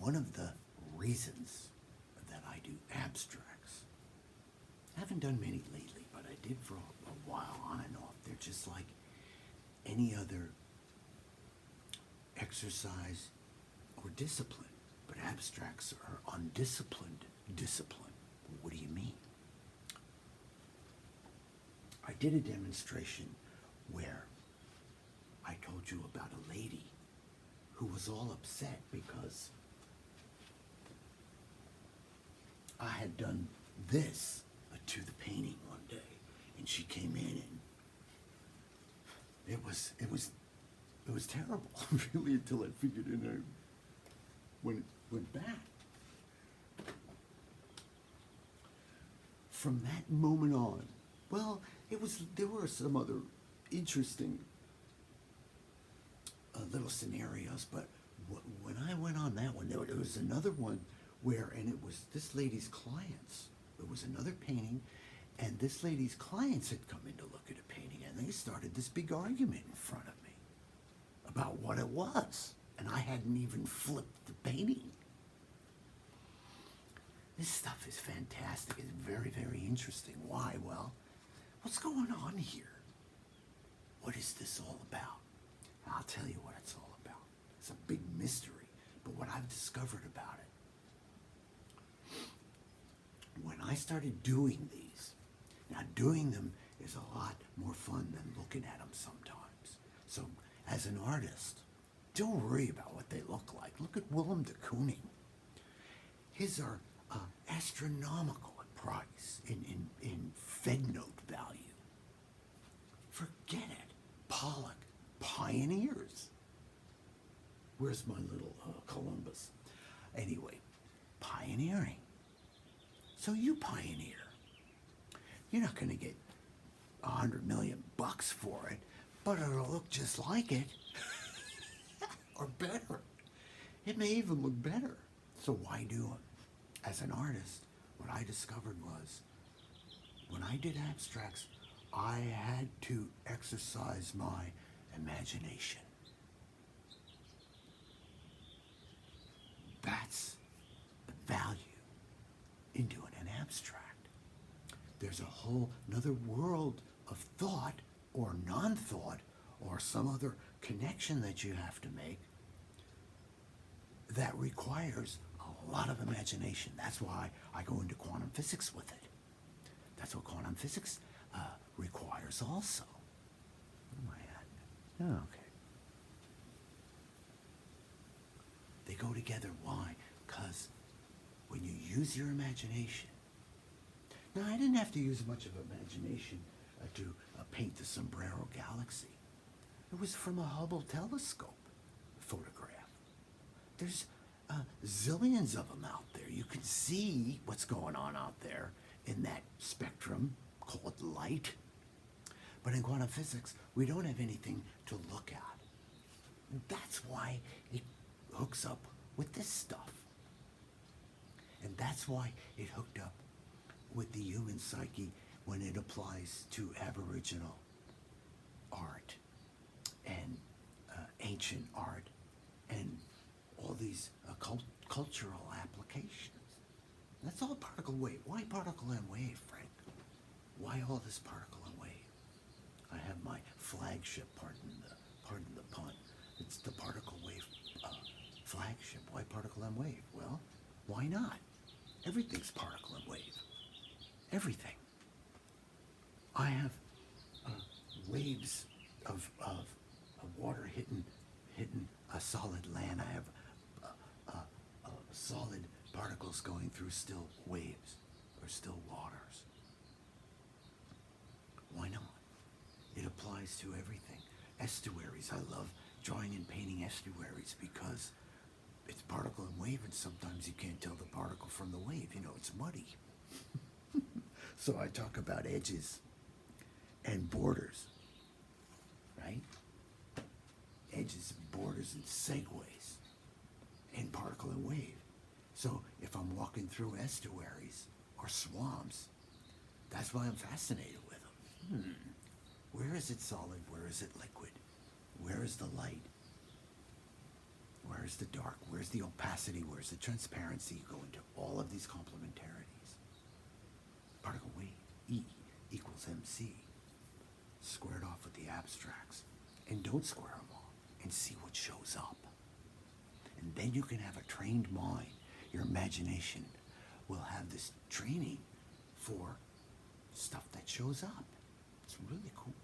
one of the reasons that I do abstracts, I haven't done many lately, but I did for a while on and off. They're just like any other exercise or discipline, but abstracts are undisciplined discipline. What do you mean? I did a demonstration where I told you about a lady who was all upset because I had done this to the painting one day, and she came in and it was terrible, really, until I figured it out when it went back. From that moment on, well, there were some other interesting little scenarios, but when I went on that one, there was another one where, and it was this lady's clients. It was another painting, and this lady's clients had come in to look at a painting, and they started this big argument in front of me about what it was, and I hadn't even flipped the painting. This stuff is fantastic. It's very, very interesting. Why? Well, what's going on here? What is this all about? I'll tell you what it's all about. It's a big mystery, but what I've discovered about it, when I started doing these, now doing them is a lot more fun than looking at them sometimes. So as an artist, don't worry about what they look like. Look at Willem de Kooning. His are astronomical in price, in Fed note value. Forget it. Pollock, pioneers. Where's my little Columbus? Anyway, pioneering. So you pioneer. You're not going to get $100 million for it, but it'll look just like it, or better. It may even look better. So why do it? As an artist, what I discovered was, when I did abstracts, I had to exercise my imagination. That's the value in doing an abstract. There's a whole another world of thought or non-thought or some other connection that you have to make that requires a lot of imagination. That's why I go into quantum physics with it. That's what quantum physics requires also. Where am I at? Oh, okay. They go together. Why? Because when you use your imagination. Now, I didn't have to use much of imagination to paint the Sombrero Galaxy. It was from a Hubble telescope photograph. There's zillions of them out there. You can see what's going on out there in that spectrum called light. But in quantum physics, we don't have anything to look at. That's why it hooks up with this stuff. And that's why it hooked up with the human psyche when it applies to Aboriginal art and ancient art and all these cultural applications. That's all particle wave. Why particle and wave, Frank? Why all this particle and wave? I have my flagship, pardon the pun. It's the particle wave flagship. Why particle and wave? Well, why not? Everything's particle and wave. Everything. I have waves of water hitting a solid land. I have solid particles going through still waves or still waters. Why not? It applies to everything. Estuaries. I love drawing and painting estuaries because it's particle and wave, and sometimes you can't tell the particle from the wave. You know, it's muddy. So I talk about edges and borders, right? Edges and borders and segues and particle and wave. So if I'm walking through estuaries or swamps, that's why I'm fascinated with them. Where is it solid? Where is it liquid? Where is the light? Where Where's the dark? Where's the opacity? Where's the transparency? You go into all of these complementarities. Particle weight, E equals mc, squared off with the abstracts. And don't square them off, and see what shows up. And then you can have a trained mind. Your imagination will have this training for stuff that shows up. It's really cool.